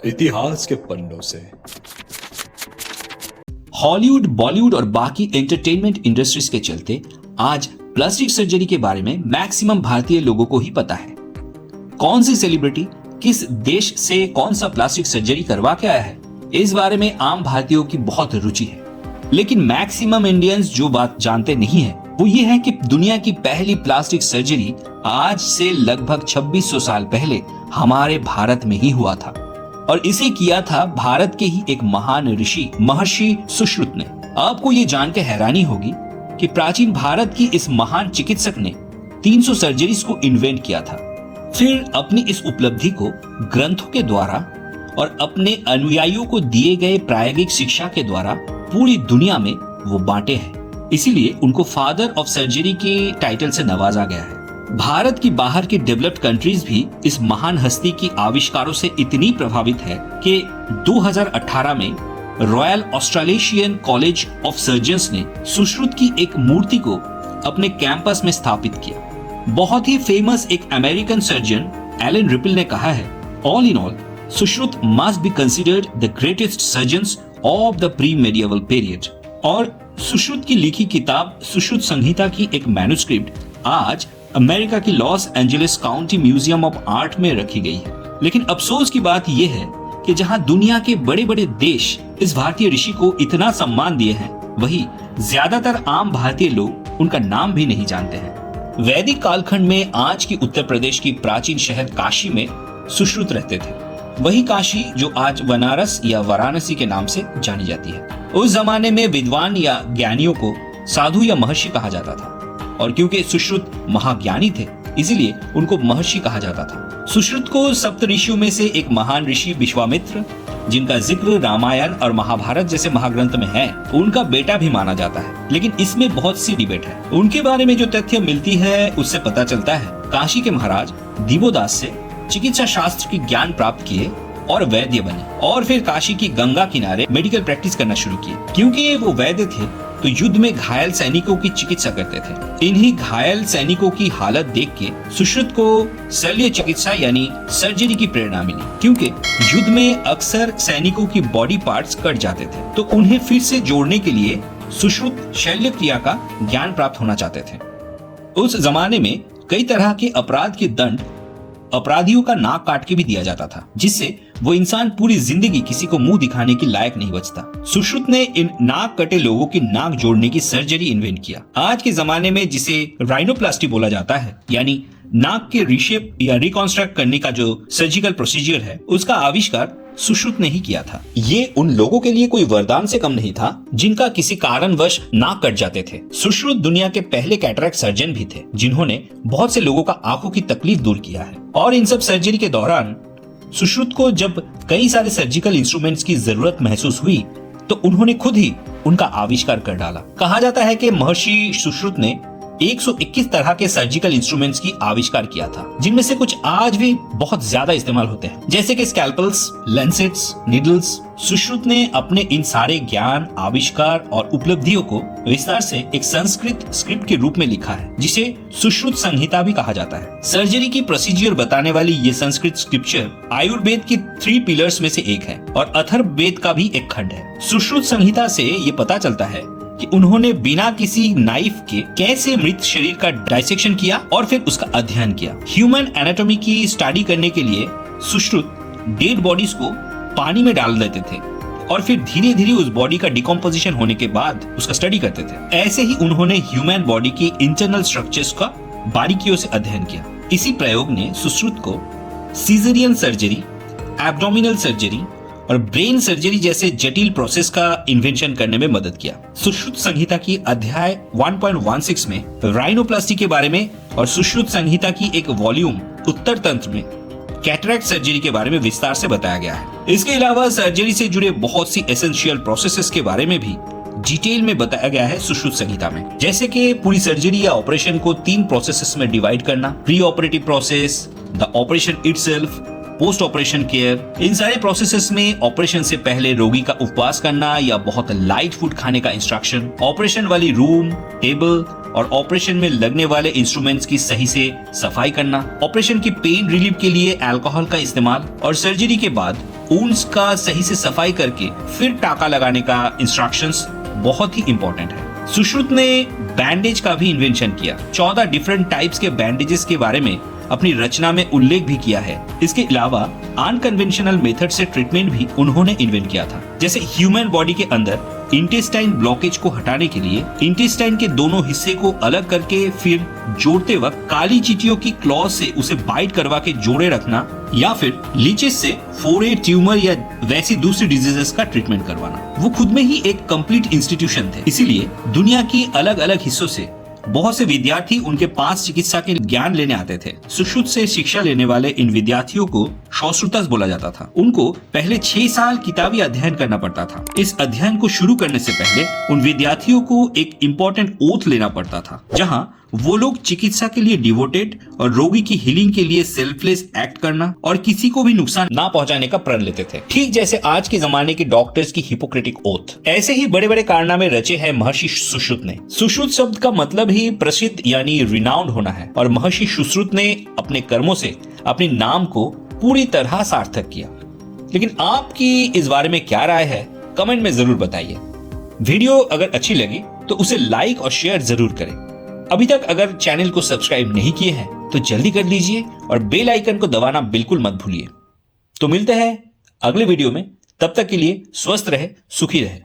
इतिहास के पन्नों से। हॉलीवुड, बॉलीवुड और बाकी एंटरटेनमेंट इंडस्ट्रीज के चलते आज प्लास्टिक सर्जरी के बारे में मैक्सिमम भारतीय लोगों को ही पता है। कौन सी सेलिब्रिटी किस देश से कौन सा प्लास्टिक सर्जरी करवा के आया है, इस बारे में आम भारतीयों की बहुत रुचि है। लेकिन मैक्सिमम इंडियंस जो बात जानते नहीं है वो ये है कि दुनिया की पहली प्लास्टिक सर्जरी आज से लगभग 2600 साल पहले हमारे भारत में ही हुआ था और इसे किया था भारत के ही एक महान ऋषि महर्षि सुश्रुत ने। आपको ये जानकर हैरानी होगी कि प्राचीन भारत की इस महान चिकित्सक ने 300 सर्जरीज को इन्वेंट किया था। फिर अपनी इस उपलब्धि को ग्रंथों के द्वारा और अपने अनुयायियों को दिए गए प्रायोगिक शिक्षा के द्वारा पूरी दुनिया में वो बांटे हैं। इसीलिए उनको फादर ऑफ सर्जरी के टाइटल से नवाजा गया है। भारत की बाहर की डेवलप्ड कंट्रीज भी इस महान हस्ती की आविष्कारों से इतनी प्रभावित है कि 2018 में royal Australasian college of surgeons ने सुश्रुत की एक मूर्ति को अपने कैंपस में स्थापित किया। बहुत ही फेमस एक अमेरिकन सर्जन एलन रिपल ने कहा है, all in all Sushruta must be considered the greatest surgeons of the pre medieval period. और सुश्रुत की लिखी किताब सुश्रुत संहिता की एक मैन्युस्क्रिप्ट आज अमेरिका की Los Angeles county museum of art में रखी गई है। लेकिन अफसोस की बात यह है कि जहां दुनिया के बड़े बड़े देश इस भारतीय ऋषि को इतना सम्मान दिए हैं, वहीं ज्यादातर आम भारतीय लोग उनका नाम भी नहीं जानते हैं। वैदिक कालखंड में आज की उत्तर प्रदेश की प्राचीन शहर काशी में सुश्रुत रहते थे। वही काशी जो आज बनारस या वाराणसी के नाम से जानी जाती है। उस जमाने में विद्वान या ज्ञानियों को साधु या महर्षि कहा जाता था और क्योंकि सुश्रुत महाज्ञानी थे इसीलिए उनको महर्षि कहा जाता था। सुश्रुत को सप्त ऋषियों में से एक महान ऋषि विश्वामित्र, जिनका जिक्र रामायण और महाभारत जैसे महाग्रंथ में है, उनका बेटा भी माना जाता है। लेकिन इसमें बहुत सी डिबेट है। उनके बारे में जो तथ्य मिलती है उससे पता चलता है काशी के महाराज दिवोदास से चिकित्सा शास्त्र की ज्ञान प्राप्त किए और वैद्य बने और फिर काशी की गंगा किनारे मेडिकल प्रैक्टिस करना शुरू किए। क्योंकि वो वैद्य थे तो युद्ध में घायल सैनिकों की चिकित्सा करते थे। इन्हीं घायल सैनिकों की हालत देख के सुश्रुत को शल्य चिकित्सा यानी सर्जरी की प्रेरणा मिली। क्योंकि युद्ध में अक्सर सैनिकों की बॉडी पार्ट्स कट जाते थे तो उन्हें फिर से जोड़ने के लिए सुश्रुत शल्य क्रिया का ज्ञान प्राप्त होना चाहते थे। उस जमाने में कई तरह के अपराध के दंड अपराधियों का नाक काट के भी दिया जाता था, जिससे वो इंसान पूरी जिंदगी किसी को मुंह दिखाने के लायक नहीं बचता। सुश्रुत ने इन नाक कटे लोगों की नाक जोड़ने की सर्जरी इन्वेंट किया। आज के जमाने में जिसे राइनोप्लास्टी बोला जाता है, यानी नाक के रिशेप या रिकॉन्स्ट्रक्ट करने का जो सर्जिकल प्रोसीजर है, उसका आविष्कार सुश्रुत ने ही किया था। ये उन लोगों के लिए कोई वरदान से कम नहीं था जिनका किसी कारणवश नाक कट जाते थे। सुश्रुत दुनिया के पहले कैटरैक्ट सर्जन भी थे जिन्होंने बहुत से लोगों का आंखों की तकलीफ दूर किया है। और इन सब सर्जरी के दौरान सुश्रुत को जब कई सारे सर्जिकल इंस्ट्रूमेंट्स की जरूरत महसूस हुई तो उन्होंने खुद ही उनका आविष्कार कर डाला। कहा जाता है कि महर्षि सुश्रुत ने 121 तरह के सर्जिकल इंस्ट्रूमेंट्स की आविष्कार किया था, जिनमें से कुछ आज भी बहुत ज्यादा इस्तेमाल होते हैं, जैसे कि स्कैल्पल्स, लेंसेट्स, नीडल्स। सुश्रुत ने अपने इन सारे ज्ञान, आविष्कार और उपलब्धियों को विस्तार से एक संस्कृत स्क्रिप्ट के रूप में लिखा है, जिसे सुश्रुत संहिता भी कहा जाता है। सर्जरी की प्रोसीजर बताने वाली ये संस्कृत स्क्रिप्चर आयुर्वेद की 3 पिलर्स में से एक है और अथर्ववेद का भी एक खंड है। सुश्रुत संहिता से ये पता चलता है कि उन्होंने बिना किसी नाइफ के कैसे मृत शरीर का डाइसेक्शन किया और फिर उसका अध्ययन किया। ह्यूमन एनाटॉमी की स्टडी करने के लिए सुश्रुत डेड बॉडीज को पानी में डाल देते थे और फिर धीरे धीरे उस बॉडी का डिकम्पोजिशन होने के बाद उसका स्टडी करते थे। ऐसे ही उन्होंने ह्यूमन बॉडी के इंटरनल स्ट्रक्चर्स का बारीकियों से अध्ययन किया। इसी प्रयोग ने सुश्रुत को सीजरियन सर्जरी, एब्डोमिनल सर्जरी और ब्रेन सर्जरी जैसे जटिल प्रोसेस का इन्वेंशन करने में मदद किया। सुश्रुत संहिता की अध्याय 1.16 में राइनोप्लास्टी के बारे में और सुश्रुत संहिता की एक वॉल्यूम उत्तर तंत्र में कैटरैक्ट सर्जरी के बारे में विस्तार से बताया गया है। इसके अलावा सर्जरी से जुड़े बहुत सी एसेंशियल प्रोसेसेस के बारे में भी डिटेल में बताया गया है सुश्रुत संहिता में, जैसे कि पूरी सर्जरी या ऑपरेशन को 3 प्रोसेसेस में डिवाइड करना, pre operative process, the operation itself, post operation care. इन सारे प्रोसेसेस में ऑपरेशन से पहले रोगी का उपवास करना या बहुत लाइट फूड खाने का इंस्ट्रक्शन, ऑपरेशन वाली रूम, टेबल और ऑपरेशन में लगने वाले इंस्ट्रूमेंट्स की सही से सफाई करना, ऑपरेशन की पेन रिलीफ के लिए अल्कोहल का इस्तेमाल और सर्जरी के बाद ऊन्स का सही से सफाई करके फिर टाका लगाने का इंस्ट्रक्शंस बहुत ही इंपॉर्टेंट है। सुश्रुत ने बैंडेज का भी इन्वेंशन किया। 14 डिफरेंट टाइप्स के बैंडेजेस के बारे में अपनी रचना में उल्लेख भी किया है। इसके अलावा अनकन्वेंशनल मेथड से ट्रीटमेंट भी उन्होंने इन्वेंट किया था। जैसे ह्यूमन बॉडी के अंदर इंटेस्टाइन ब्लॉकेज को हटाने के लिए इंटेस्टाइन के दोनों हिस्से को अलग करके फिर जोड़ते वक्त काली चींटियों की क्लॉज से उसे बाइट करवा के जोड़े रखना, या फिर लीचेस से फोरहेड ट्यूमर या वैसी दूसरी डिजीजेस का ट्रीटमेंट करवाना। वो खुद में ही एक कंप्लीट इंस्टीट्यूशन थे। इसीलिए दुनिया की अलग अलग हिस्सों से बहुत से विद्यार्थी उनके पास चिकित्सा के ज्ञान लेने आते थे। सुश्रुत से शिक्षा लेने वाले इन विद्यार्थियों को शौश्रुतस बोला जाता था। उनको पहले 6 साल किताबी अध्ययन करना पड़ता था। इस अध्ययन को शुरू करने से पहले उन विद्यार्थियों को एक इम्पोर्टेंट ओथ लेना पड़ता था, जहां वो लोग चिकित्सा के लिए डिवोटेड और रोगी की हीलिंग के लिए सेल्फलेस एक्ट करना और किसी को भी नुकसान ना पहुंचाने का प्रण लेते थे। ठीक जैसे आज के जमाने के डॉक्टर्स की हिपोक्रेटिक ओथ। ऐसे ही बड़े बड़े कारनामे रचे हैं महर्षि सुश्रुत ने। सुश्रुत शब्द का मतलब ही प्रसिद्ध यानी रिनाउंड होना है, और महर्षि सुश्रुत ने अपने कर्मों से अपने नाम को पूरी तरह सार्थक किया। लेकिन आपकी इस बारे में क्या राय है, कमेंट में जरूर बताइए। वीडियो अगर अच्छी लगी तो उसे लाइक और शेयर जरूर करें। अभी तक अगर चैनल को सब्सक्राइब नहीं किए हैं तो जल्दी कर लीजिए और बेल आइकन को दबाना बिल्कुल मत भूलिए। तो मिलते हैं अगले वीडियो में, तब तक के लिए स्वस्थ रहे, सुखी रहे।